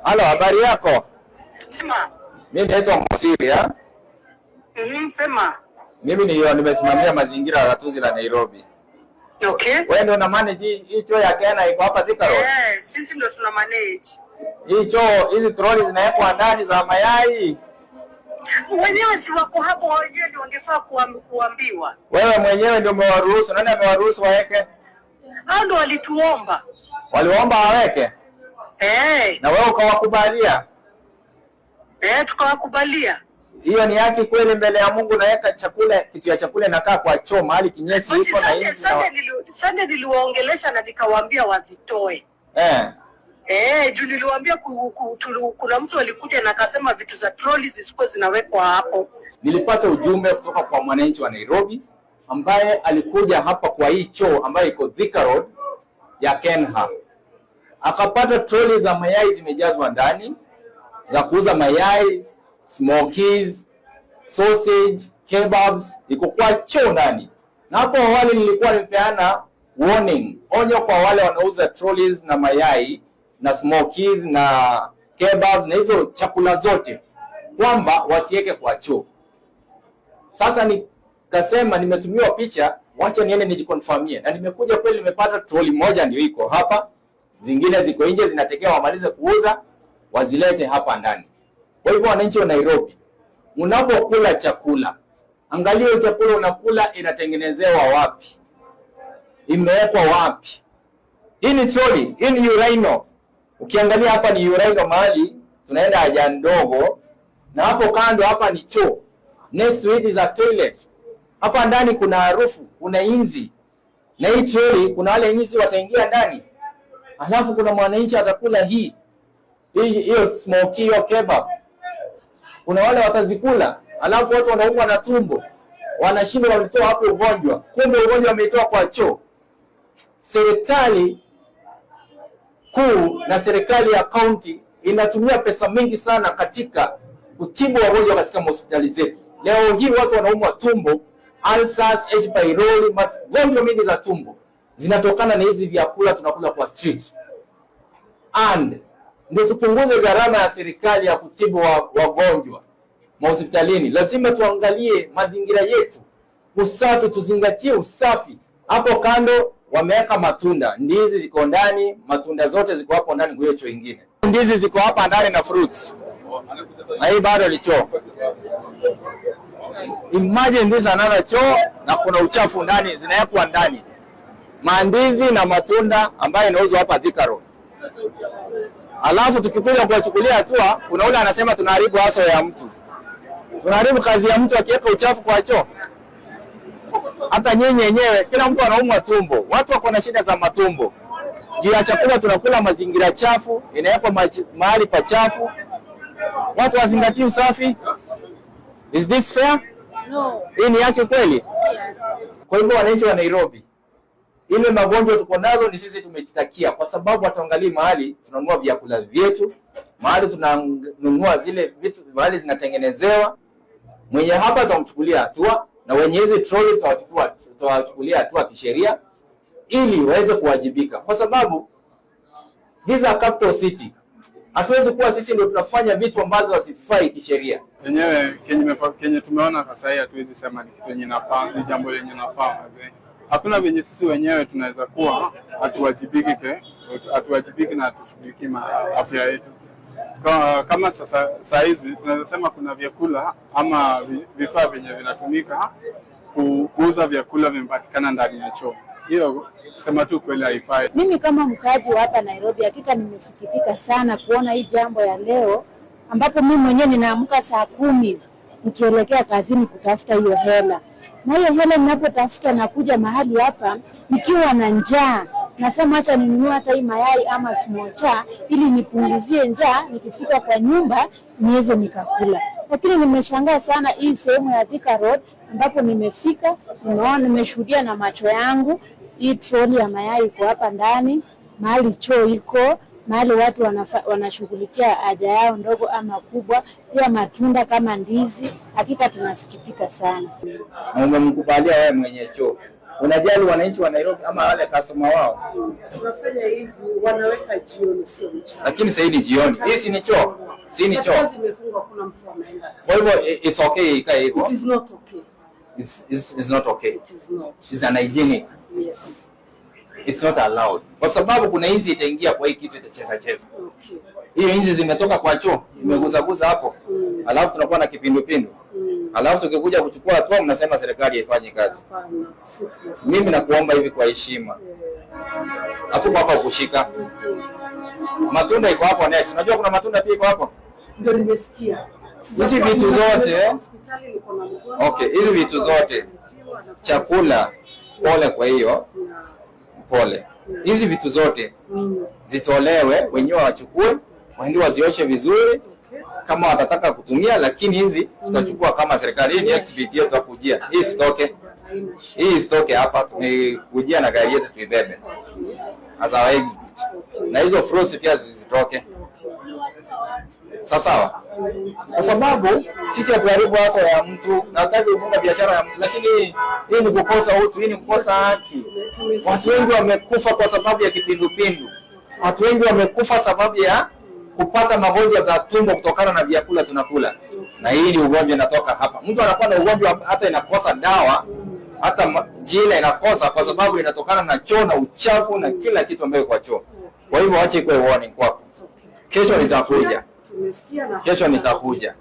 Halo, habari yako? Sema. Mimi naitwa Mosiria. Sema. Mimi nimesimamia mazingira ya gatuzi la Nairobi. Okay. Wewe ndio una manage hii choo ya Kenya iko hapa Thika Road? Sisi ndio tuna manage. Hii choo, hizi troli zinawekwa ndani za mayai. Wenyewe si wako hapo, wenyewe ndio wangefaa kuambiwa. Wewe mwenyewe ndio umewaruhusu. Nani amewaruhusu waweke? Hao ndio walituomba. Waliomba waweke? Na wewe ukawakubalia? Tukawakubalia. Hiyo ni haki kweli mbele ya Mungu? Naweka chakula, kitu ya chakula inakaa kwa choo mahali kinyesi iko na hizi. Sunday niliwaongelesha na nikawaambia wazitoe. Juu niliwaambia kuna mtu alikuja na akasema vitu za trolleys zisikuwe zinawekwa hapo. Nilipata ujumbe kutoka kwa mwananchi wa Nairobi ambaye alikuja hapa kwa hii choo ambayo iko Thika Road ya Kenya. Akapata troli za mayai zimejazwa ndani za kuuza mayai, smokies, sausage, kebabs, iko kwa choo ndani. Na hapo awali nilikuwa nimepeana warning, onyo kwa wale wanauza trolleys na mayai na smokies na kebabs na hizo chakula zote kwamba wasiweke kwa choo. Sasa nikasema nimetumiwa picha, wacha niende nijikonfirmie. Na nimekuja kweli nimepata trolley moja ndio iko hapa. Zingine ziko nje zinatekea wamalize kuuza, wazilete hapa ndani. Kwa hivyo wananchi wa Nairobi, unapokula chakula, angalia chakula unakula inatengenezewa wapi? Imewekwa wapi? Hii ni trolley, hii ni urinal. Ukiangalia hapa ni urinal mahali tunaenda haja ndogo, na hapo kando hapa ni choo. Next to it is a toilet. Hapa ndani kuna harufu, kuna inzi. Na hii trolley kuna wale inzi wataingia ndani. Alafu kuna mwananchi atakula hiyo smoky, hiyo kebab. Kuna wale watazikula, alafu watu wanaumwa na tumbo. Wanashindwa walitoa hapo ugonjwa. Kumbe ugonjwa umetoa kwa choo. Serikali kuu na serikali ya county inatumia pesa mingi sana katika kutibu wagonjwa katika hospitali zetu. Leo hii watu wanaumwa tumbo, ulcers, H. pylori, magonjwa mengi za tumbo zinatokana na hizi vyakula tunakula kwa street. And ndio tupunguze gharama ya serikali ya kutibu wagonjwa hospitalini. Lazima tuangalie mazingira yetu. Usafi, tuzingatie usafi. Hapo kando wameweka matunda. Ndizi ziko ndani, matunda zote ziko hapo ndani kwa hiyo choo ingine. Ndizi ziko hapa ndani na fruits. Na hii bado ni choo. Imagine this another choo na kuna uchafu ndani zinawekwa ndani. Mandizi na matunda ambayo inauzwa hapa Thika Road. Alafu tukikuja kuwachukulia hatua, kuna ule anasema tunaharibu haso ya mtu. Tunaharibu kazi ya mtu akiweka uchafu kwa choo. Hata nyinyi wenyewe kila mtu anaumwa tumbo. Watu wako na shida za matumbo. Juu ya chakula tunakula mazingira chafu, inawekwa mahali pa chafu. Watu wazingatie usafi. Is this fair? No. Hii ni yake kweli? Kwa hivyo wananchi wa Nairobi, ile magonjwa tuko nazo ni sisi tumejitakia, kwa sababu hatuangalii mahali tunanunua vyakula vyetu, mahali tunanunua zile vitu mahali zinatengenezewa. Mwenye hapa tutamchukulia hatua, na wenye hizi trolleys tutawachukulia hatua kisheria ili waweze kuwajibika, kwa sababu these are capital city. Hatuwezi kuwa sisi ndio tunafanya vitu ambazo hazifai kisheria. Wenyewe kenye tumeona sasa hivi hatuwezi sema ni kitu yenye nafaa, ni jambo lenye nafaa mzee. Hakuna venye sisi wenyewe tunaweza kuwa hatuwajibiki na tushughulikie afya yetu. Kama sasa hizi tunaweza sema kuna vyakula ama vifaa vyenye vinatumika kuuza vyakula vimepatikana ndani ya choo. Hiyo sema tu kweli haifai. Mimi kama mkaaji wa hapa Nairobi hakika nimesikitika sana kuona hii jambo ya leo, ambapo mimi mwenyewe ninaamka saa 10 nikielekea kazini kutafuta hiyo hela. Na hiyo hela ninapotafuta na kuja mahali hapa nikiwa na njaa, nasema acha ninunue hata hii mayai ama smocha ili nipunguzie njaa, nikifika kwa nyumba niweze nikakula. Lakini nimeshangaa sana hii sehemu ya Thika Road ambapo nimefika, nimeshuhudia na macho yangu hii troli ya mayai iko hapa ndani, mahali choo iko, mahali watu wanashughulikia haja yao ndogo ama kubwa, pia matunda kama ndizi. Hakika tunasikitika sana. Umemkubalia wewe mwenye choo. Unajali wananchi wa Nairobi ama wale customer wao? Tunafanya hivi, wanaweka jioni sio mchana. Lakini sasa hii jioni. Hii si ni choo. Si ni choo. Kazi imefungwa, kuna mtu anaenda. Kwa hivyo it's okay ikae hivyo. It is not okay. It's not okay. It is not. It's unhygienic. Yes. It's not allowed. Kwa sababu kuna hizi itaingia kwa hii kitu itacheza cheza. Okay. Hiyo hizi zimetoka kwa choo, imeguza hapo. Alafu tunakuwa na kipindupindu. Alafu tukikuja kuchukua hatua mnasema serikali haifanyi kazi. Mimi nakuomba hivi kwa heshima. Hatuko hapa kushika. Matunda iko hapo next. Unajua kuna matunda pia iko hapo? Ndio nimesikia. Hizi vitu zote. Okay, hizi vitu zote. Chakula pole kwa hiyo. Pole. Hizi vitu zote zitolewe, wenyewe wachukue, waende wazioshe vizuri kama watataka kutumia, lakini hizi tutachukua kama serikali. Hii ni exhibit yetu tukujia. Hii stoke. Hii stoke hapa tumekujia na gari yetu tuibebe. As our exhibit. Na hizo fruits pia zitoke. Sawa. Kwa sababu sisi hatuharibu afya ya mtu, na hataki kufunga biashara ya mtu, lakini hii ni kukosa utu, hii ni kukosa haki. Watu wengi wamekufa kwa sababu ya kipindupindu. Watu wengi wamekufa sababu ya kupata magonjwa za tumbo kutokana na vyakula tunakula. Na hii ni ugonjwa inatoka hapa. Mtu anakuwa na ugonjwa hata inakosa dawa, hata jina inakosa kwa sababu inatokana na choo na uchafu na kila kitu ambayo kwa choo. Kwa hivyo acha ikuwe warning kwako. Kesho nitakuja. Kesho nitakuja.